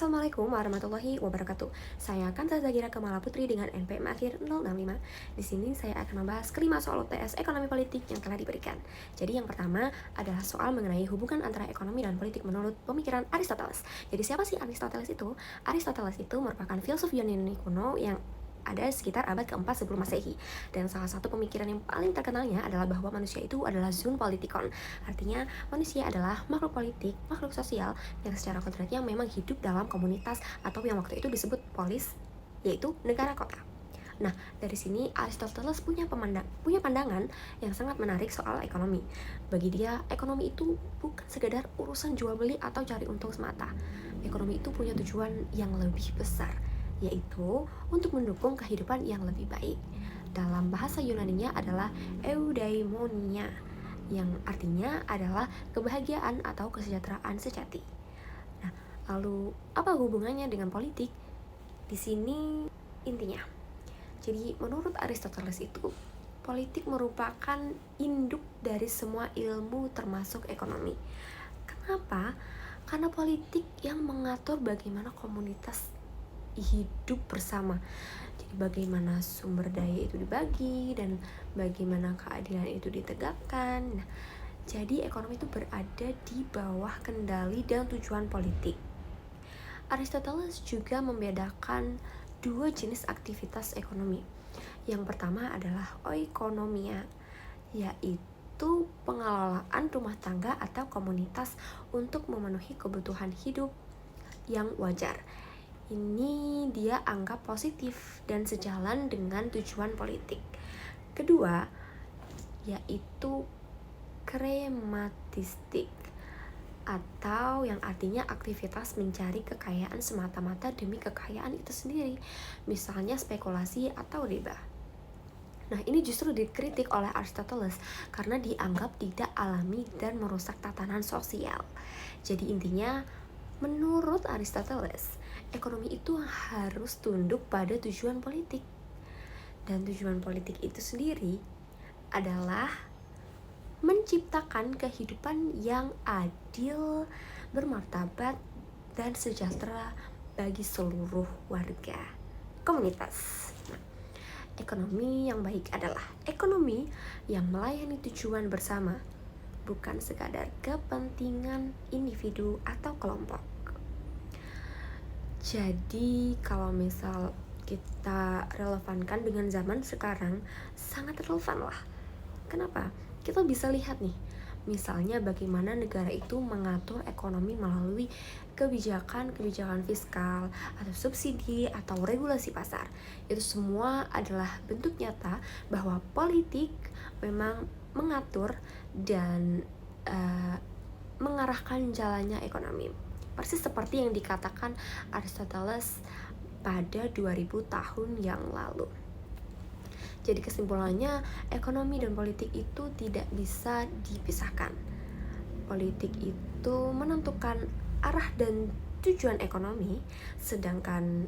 Assalamualaikum warahmatullahi wabarakatuh. Saya Kanta Zagira Kemala Putri dengan NPM akhir 065. Di sini saya akan membahas kelima soal UTS ekonomi politik yang telah diberikan. Jadi yang pertama adalah soal mengenai hubungan antara ekonomi dan politik menurut pemikiran Aristoteles. Jadi siapa sih Aristoteles itu? Aristoteles itu merupakan filsuf Yunani kuno yang ada sekitar abad keempat sebelum Masehi. Dan salah satu pemikiran yang paling terkenalnya adalah bahwa manusia itu adalah zoon politikon. Artinya manusia adalah makhluk politik, makhluk sosial yang secara kodratnya memang hidup dalam komunitas atau yang waktu itu disebut polis, yaitu negara kota. Nah, dari sini Aristoteles punya pandangan yang sangat menarik soal ekonomi. Bagi dia, ekonomi itu bukan sekedar urusan jual beli atau cari untung semata. Ekonomi itu punya tujuan yang lebih besar, yaitu untuk mendukung kehidupan yang lebih baik. Dalam bahasa Yunaninya adalah eudaimonia, yang artinya adalah kebahagiaan atau kesejahteraan sejati. Nah, lalu apa hubungannya dengan politik? Di sini intinya. Jadi menurut Aristoteles itu, politik merupakan induk dari semua ilmu termasuk ekonomi. Kenapa? Karena politik yang mengatur bagaimana komunitas hidup bersama. Jadi bagaimana sumber daya itu dibagi dan bagaimana keadilan itu ditegakkan. Nah, jadi ekonomi itu berada di bawah kendali dan tujuan politik. Aristoteles juga membedakan dua jenis aktivitas ekonomi. Yang pertama adalah oikonomia, yaitu pengelolaan rumah tangga atau komunitas untuk memenuhi kebutuhan hidup yang wajar. Ini dia anggap positif dan sejalan dengan tujuan politik. Kedua, yaitu krematistik, atau yang artinya aktivitas mencari kekayaan semata-mata demi kekayaan itu sendiri, misalnya spekulasi atau riba. Nah, ini justru dikritik oleh Aristoteles karena dianggap tidak alami dan merusak tatanan sosial. Jadi intinya, menurut Aristoteles, ekonomi itu harus tunduk pada tujuan politik. Dan tujuan politik itu sendiri adalah menciptakan kehidupan yang adil, bermartabat, dan sejahtera bagi seluruh warga komunitas. Nah, ekonomi yang baik adalah ekonomi yang melayani tujuan bersama, bukan sekadar kepentingan individu atau kelompok. Jadi kalau misal kita relevankan dengan zaman sekarang, sangat relevan lah. Kenapa? Kita bisa lihat nih, misalnya bagaimana negara itu mengatur ekonomi melalui kebijakan fiskal atau subsidi atau regulasi pasar. Itu semua adalah bentuk nyata bahwa politik memang mengatur dan mengarahkan jalannya ekonomi. Persis seperti yang dikatakan Aristoteles pada 2000 tahun yang lalu. Jadi kesimpulannya, ekonomi dan politik itu tidak bisa dipisahkan. Politik itu menentukan arah dan tujuan ekonomi, sedangkan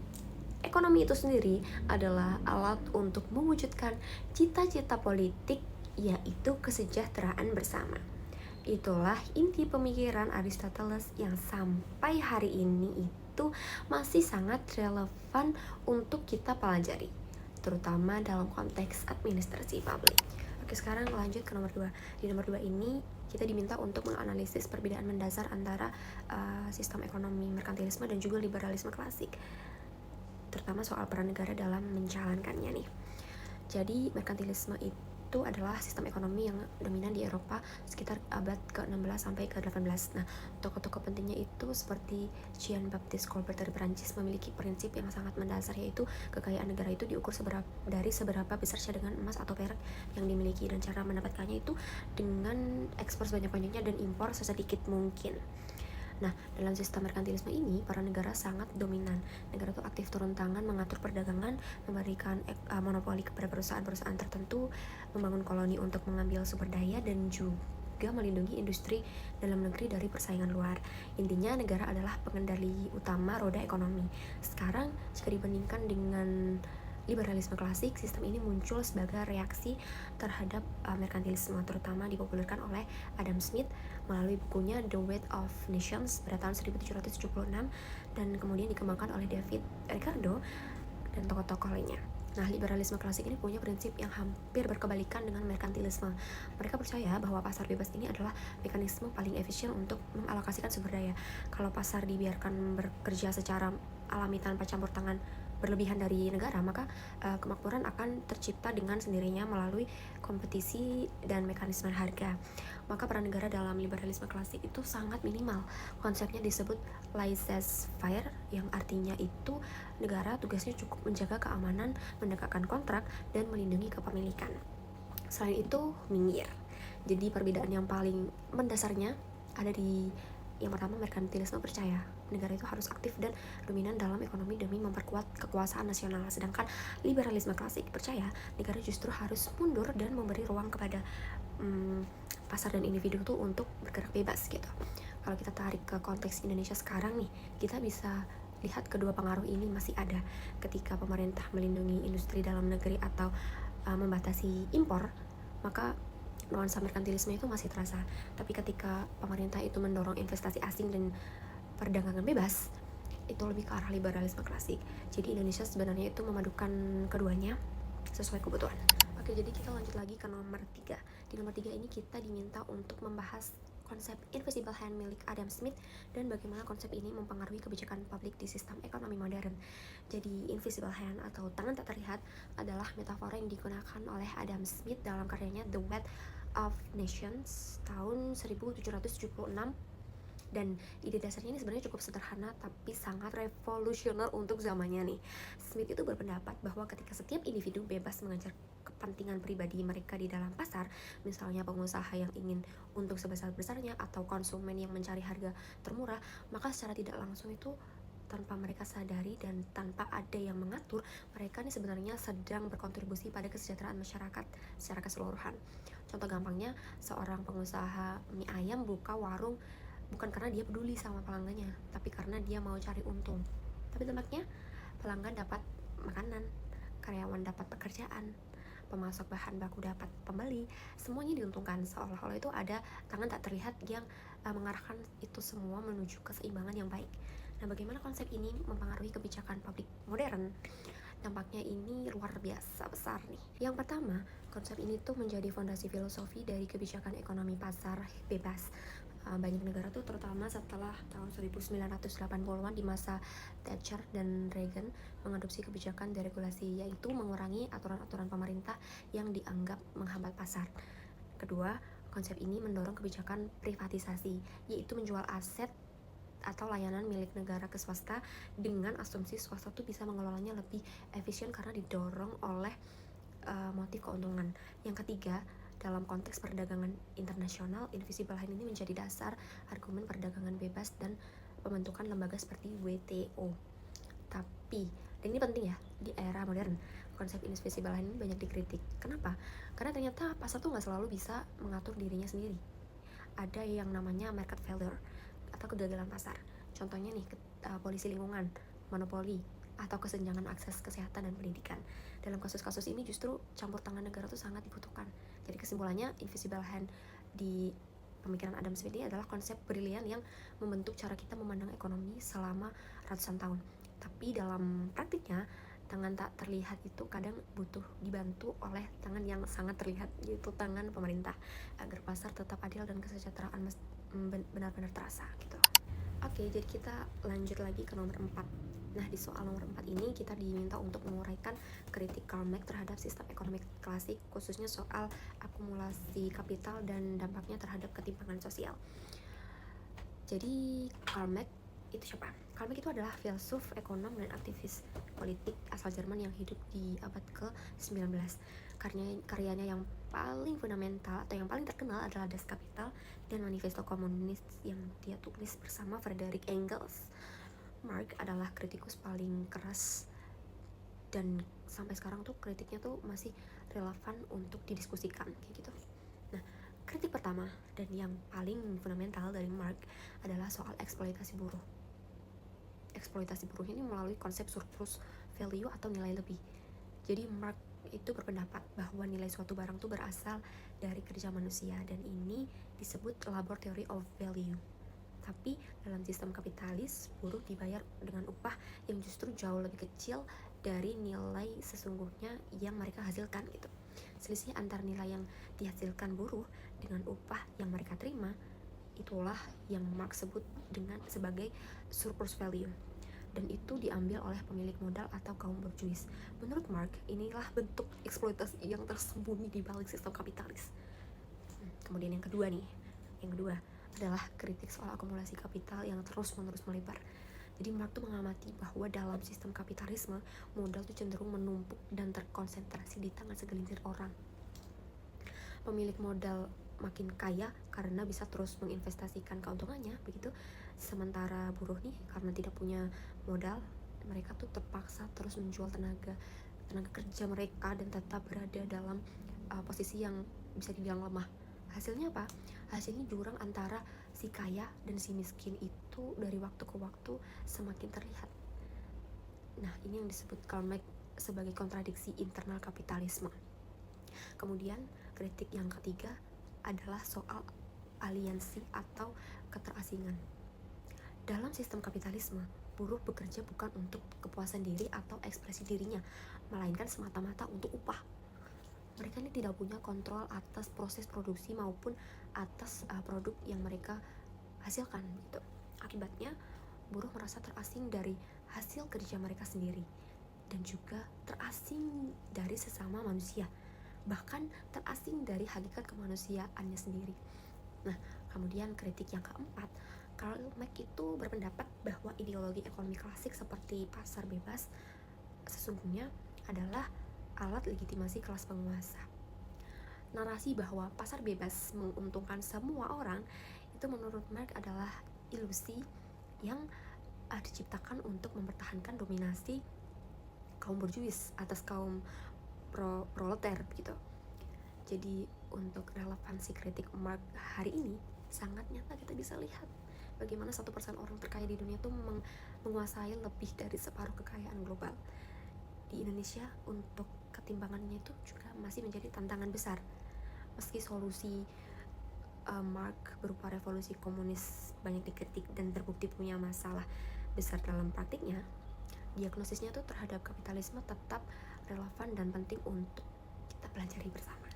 ekonomi itu sendiri adalah alat untuk mewujudkan cita-cita politik, yaitu kesejahteraan bersama. Itulah inti pemikiran Aristoteles yang sampai hari ini itu masih sangat relevan untuk kita pelajari, terutama dalam konteks administrasi publik. Oke, sekarang lanjut ke nomor 2. Di nomor 2 ini kita diminta untuk menganalisis perbedaan mendasar antara sistem ekonomi merkantilisme dan juga liberalisme klasik, terutama soal peran negara dalam menjalankannya nih. Jadi merkantilisme itu adalah sistem ekonomi yang dominan di Eropa sekitar abad ke-16 sampai ke-18. Nah, tokoh-tokoh pentingnya itu seperti Jean-Baptiste Colbert dari Perancis memiliki prinsip yang sangat mendasar, yaitu kekayaan negara itu diukur dari seberapa besar cadangan emas atau perak yang dimiliki, dan cara mendapatkannya itu dengan ekspor sebanyak-banyaknya dan impor sesedikit mungkin. Nah, dalam sistem merkantilisme ini, para negara sangat dominan. Negara itu aktif turun tangan, mengatur perdagangan, memberikan monopoli kepada perusahaan-perusahaan tertentu, membangun koloni untuk mengambil sumber daya, dan juga melindungi industri dalam negeri dari persaingan luar. Intinya, negara adalah pengendali utama roda ekonomi. Sekarang, jika dibandingkan dengan liberalisme klasik, sistem ini muncul sebagai reaksi terhadap merkantilisme, terutama dipopulerkan oleh Adam Smith melalui bukunya The Wealth of Nations pada tahun 1776 dan kemudian dikembangkan oleh David Ricardo dan tokoh-tokoh lainnya. Nah, liberalisme klasik ini punya prinsip yang hampir berkebalikan dengan merkantilisme. Mereka percaya bahwa pasar bebas ini adalah mekanisme paling efisien untuk mengalokasikan sumber daya. Kalau pasar dibiarkan bekerja secara alami tanpa campur tangan berlebihan dari negara, maka kemakmuran akan tercipta dengan sendirinya melalui kompetisi dan mekanisme harga. Maka peran negara dalam liberalisme klasik itu sangat minimal. Konsepnya disebut laissez-faire, yang artinya itu negara tugasnya cukup menjaga keamanan, menegakkan kontrak, dan melindungi kepemilikan. Selain itu, minggir. Jadi perbedaan yang paling mendasarnya ada di yang pertama, merkantilisme percaya negara itu harus aktif dan dominan dalam ekonomi demi memperkuat kekuasaan nasional, sedangkan liberalisme klasik percaya negara justru harus mundur dan memberi ruang kepada pasar dan individu tuh untuk bergerak bebas gitu. Kalau kita tarik ke konteks Indonesia sekarang nih, kita bisa lihat kedua pengaruh ini masih ada ketika pemerintah melindungi industri dalam negeri atau membatasi impor, maka nuansa merkantilisme itu masih terasa. Tapi ketika pemerintah itu mendorong investasi asing dan perdagangan bebas, itu lebih ke arah liberalisme klasik. Jadi Indonesia sebenarnya itu memadukan keduanya sesuai kebutuhan. Oke, jadi kita lanjut lagi ke nomor 3. Di nomor 3 ini kita diminta untuk membahas konsep invisible hand milik Adam Smith dan bagaimana konsep ini mempengaruhi kebijakan publik di sistem ekonomi modern. Jadi invisible hand atau tangan tak terlihat adalah metafora yang digunakan oleh Adam Smith dalam karyanya The Wealth of Nations tahun 1776. Dan ide dasarnya ini sebenarnya cukup sederhana tapi sangat revolusioner untuk zamannya nih. Smith itu berpendapat bahwa ketika setiap individu bebas mengejar kepentingan pribadi mereka di dalam pasar, misalnya pengusaha yang ingin untung sebesar-besarnya atau konsumen yang mencari harga termurah, maka secara tidak langsung itu tanpa mereka sadari dan tanpa ada yang mengatur, mereka ini sebenarnya sedang berkontribusi pada kesejahteraan masyarakat secara keseluruhan. Contoh gampangnya, seorang pengusaha mie ayam buka warung bukan karena dia peduli sama pelanggannya, tapi karena dia mau cari untung. Tapi dampaknya, pelanggan dapat makanan, karyawan dapat pekerjaan, pemasok bahan baku dapat pembeli, semuanya diuntungkan. Seolah-olah itu ada tangan tak terlihat yang mengarahkan itu semua menuju keseimbangan yang baik. Nah, bagaimana konsep ini mempengaruhi kebijakan publik modern? Dampaknya ini luar biasa besar nih. Yang pertama, konsep ini tuh menjadi fondasi filosofi dari kebijakan ekonomi pasar bebas. Banyak negara tuh terutama setelah tahun 1980-an di masa Thatcher dan Reagan mengadopsi kebijakan deregulasi, yaitu mengurangi aturan-aturan pemerintah yang dianggap menghambat pasar. Kedua, konsep ini mendorong kebijakan privatisasi, yaitu menjual aset atau layanan milik negara ke swasta dengan asumsi swasta tuh bisa mengelolanya lebih efisien karena didorong oleh motif keuntungan. Yang ketiga, dalam konteks perdagangan internasional, invisible hand ini menjadi dasar argumen perdagangan bebas dan pembentukan lembaga seperti WTO. Tapi, dan ini penting ya, di era modern, konsep invisible hand ini banyak dikritik. Kenapa? Karena ternyata pasar tuh nggak selalu bisa mengatur dirinya sendiri. Ada yang namanya market failure atau kegagalan pasar. Contohnya nih, polisi lingkungan, monopoli, atau kesenjangan akses kesehatan dan pendidikan. Dalam kasus-kasus ini justru campur tangan negara itu sangat dibutuhkan. Jadi kesimpulannya, invisible hand di pemikiran Adam Smith ini adalah konsep brilian yang membentuk cara kita memandang ekonomi selama ratusan tahun. Tapi dalam praktiknya, tangan tak terlihat itu kadang butuh dibantu oleh tangan yang sangat terlihat, yaitu tangan pemerintah, agar pasar tetap adil dan kesejahteraan benar-benar terasa gitu. Oke, jadi kita lanjut lagi ke nomor 4. Nah, di soal nomor 4 ini kita diminta untuk menguraikan kritik Karl Marx terhadap sistem ekonomi klasik, khususnya soal akumulasi kapital dan dampaknya terhadap ketimpangan sosial. Jadi, Karl Marx itu siapa? Karl Marx itu adalah filsuf, ekonom, dan aktivis politik asal Jerman yang hidup di abad ke-19. Karyanya yang paling fundamental atau yang paling terkenal adalah Das Kapital dan Manifesto Komunis yang dia tulis bersama Friedrich Engels. Marx adalah kritikus paling keras dan sampai sekarang tuh kritiknya tuh masih relevan untuk didiskusikan kayak gitu. Nah, kritik pertama dan yang paling fundamental dari Marx adalah soal eksploitasi buruh. Eksploitasi buruh ini melalui konsep surplus value atau nilai lebih. Jadi Marx itu berpendapat bahwa nilai suatu barang itu berasal dari kerja manusia, dan ini disebut labor theory of value. Tapi dalam sistem kapitalis, buruh dibayar dengan upah yang justru jauh lebih kecil dari nilai sesungguhnya yang mereka hasilkan gitu. Selisih antar nilai yang dihasilkan buruh dengan upah yang mereka terima, itulah yang Marx sebut dengan sebagai surplus value, dan itu diambil oleh pemilik modal atau kaum borjuis. Menurut Marx, inilah bentuk eksploitasi yang tersembunyi di balik sistem kapitalis. Kemudian yang kedua adalah kritik soal akumulasi kapital yang terus-menerus melebar. Jadi Marx tuh mengamati bahwa dalam sistem kapitalisme, modal tuh cenderung menumpuk dan terkonsentrasi di tangan segelintir orang. Pemilik modal makin kaya karena bisa terus menginvestasikan keuntungannya, begitu. Sementara buruh nih, karena tidak punya modal, mereka tuh terpaksa terus menjual tenaga kerja mereka dan tetap berada dalam posisi yang bisa dibilang lemah. Hasilnya apa? Hasilnya jurang antara si kaya dan si miskin itu dari waktu ke waktu semakin terlihat. Nah, ini yang disebut Karl Marx sebagai kontradiksi internal kapitalisme. Kemudian kritik yang ketiga adalah soal aliansi atau keterasingan. Dalam sistem kapitalisme, buruh bekerja bukan untuk kepuasan diri atau ekspresi dirinya, melainkan semata-mata untuk upah. Mereka ini tidak punya kontrol atas proses produksi maupun atas produk yang mereka hasilkan gitu. Akibatnya, buruh merasa terasing dari hasil kerja mereka sendiri dan juga terasing dari sesama manusia, bahkan terasing dari hakikat kemanusiaannya sendiri. Nah, kemudian kritik yang keempat, Karl Marx itu berpendapat bahwa ideologi ekonomi klasik seperti pasar bebas sesungguhnya adalah alat legitimasi kelas penguasa. Narasi bahwa pasar bebas menguntungkan semua orang itu menurut Marx adalah ilusi yang diciptakan untuk mempertahankan dominasi kaum borjuis atas kaum proletar gitu. Jadi untuk relevansi kritik Marx hari ini sangat nyata, kita bisa lihat bagaimana 1% orang terkaya di dunia itu menguasai lebih dari separuh kekayaan global. Di Indonesia untuk ketimbangannya itu juga masih menjadi tantangan besar. Meski solusi Marx berupa revolusi komunis banyak dikritik dan terbukti punya masalah besar dalam praktiknya, diagnosisnya tuh terhadap kapitalisme tetap relevan dan penting untuk kita pelajari bersama.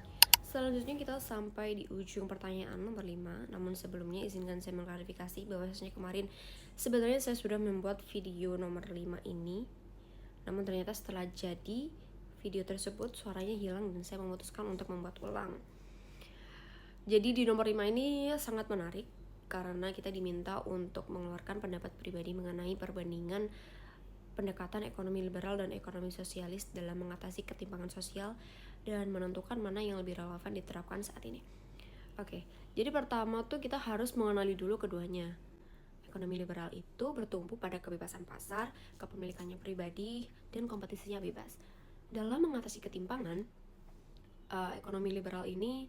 Selanjutnya kita sampai di ujung pertanyaan nomor 5. Namun sebelumnya izinkan saya mengklarifikasi bahwasanya kemarin sebenarnya saya sudah membuat video nomor 5 ini. Namun ternyata setelah jadi video tersebut suaranya hilang dan saya memutuskan untuk membuat ulang. Jadi di nomor 5 ini sangat menarik karena kita diminta untuk mengeluarkan pendapat pribadi mengenai perbandingan pendekatan ekonomi liberal dan ekonomi sosialis dalam mengatasi ketimpangan sosial dan menentukan mana yang lebih relevan diterapkan saat ini. Oke, jadi pertama tuh kita harus mengenali dulu keduanya. Ekonomi liberal itu bertumpu pada kebebasan pasar, kepemilikannya pribadi, dan kompetisinya bebas. Dalam mengatasi ketimpangan, ekonomi liberal ini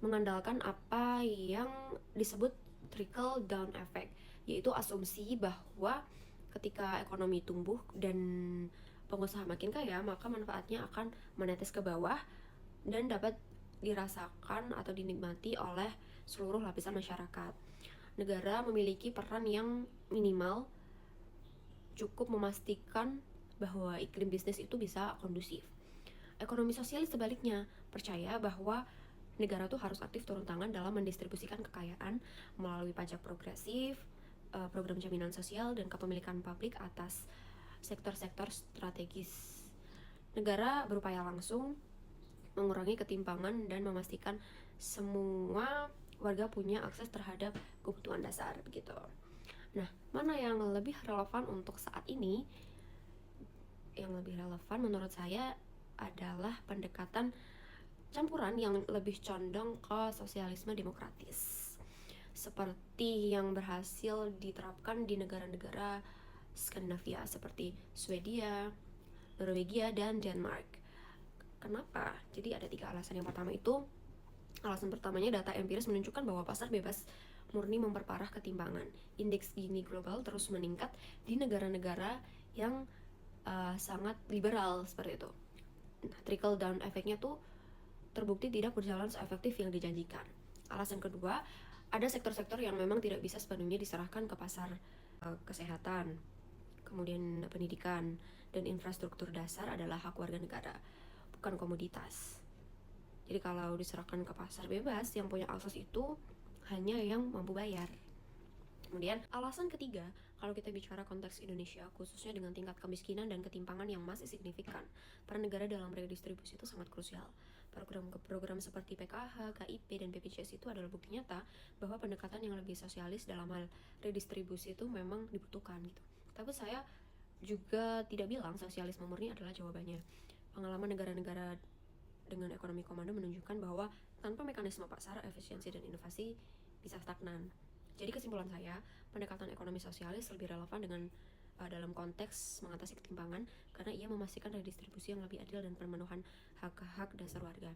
mengandalkan apa yang disebut trickle down effect, yaitu asumsi bahwa ketika ekonomi tumbuh dan pengusaha makin kaya, maka manfaatnya akan menetes ke bawah dan dapat dirasakan atau dinikmati oleh seluruh lapisan masyarakat. Negara memiliki peran yang minimal cukup memastikan bahwa iklim bisnis itu bisa kondusif. Ekonomi sosialis sebaliknya percaya bahwa negara tuh harus aktif turun tangan dalam mendistribusikan kekayaan melalui pajak progresif, program jaminan sosial, dan kepemilikan publik atas sektor-sektor strategis. Negara berupaya langsung mengurangi ketimpangan dan memastikan semua warga punya akses terhadap kebutuhan dasar begitu. Nah, mana yang lebih relevan untuk saat ini? Yang lebih relevan menurut saya adalah pendekatan campuran yang lebih condong ke sosialisme demokratis, seperti yang berhasil diterapkan di negara-negara Skandinavia seperti Swedia, Norwegia, dan Denmark. Kenapa? Jadi ada 3 alasan. Yang pertama itu, alasan pertamanya data empiris menunjukkan bahwa pasar bebas murni memperparah ketimpangan. Indeks Gini global terus meningkat di negara-negara yang sangat liberal seperti itu. Nah, trickle down efeknya tuh terbukti tidak berjalan seefektif yang dijanjikan. Alasan kedua, ada sektor-sektor yang memang tidak bisa sepenuhnya diserahkan ke pasar. Kesehatan, kemudian pendidikan, dan infrastruktur dasar adalah hak warga negara, bukan komoditas. Jadi kalau diserahkan ke pasar bebas, yang punya akses itu hanya yang mampu bayar. Kemudian alasan ketiga, kalau kita bicara konteks Indonesia, khususnya dengan tingkat kemiskinan dan ketimpangan yang masih signifikan, peran negara dalam redistribusi itu sangat krusial. Program seperti PKH, KIP, dan BPJS itu adalah bukti nyata bahwa pendekatan yang lebih sosialis dalam hal redistribusi itu memang dibutuhkan gitu. Tapi saya juga tidak bilang sosialisme murni adalah jawabannya. Pengalaman negara-negara dengan ekonomi komando menunjukkan bahwa tanpa mekanisme pasar, efisiensi, dan inovasi bisa stagnan. Jadi kesimpulan saya, pendekatan ekonomi sosialis lebih relevan dengan dalam konteks mengatasi ketimpangan karena ia memastikan redistribusi yang lebih adil dan pemenuhan hak-hak dasar warga.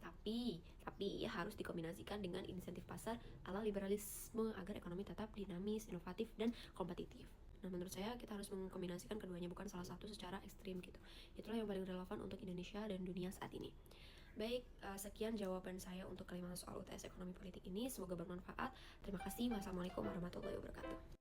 Tapi ia harus dikombinasikan dengan insentif pasar ala liberalisme agar ekonomi tetap dinamis, inovatif, dan kompetitif. Nah, menurut saya kita harus mengkombinasikan keduanya, bukan salah satu secara ekstrim gitu. Itulah yang paling relevan untuk Indonesia dan dunia saat ini. Baik, sekian jawaban saya untuk kelima soal UTS Ekonomi Politik ini. Semoga bermanfaat. Terima kasih. Wassalamualaikum warahmatullahi wabarakatuh.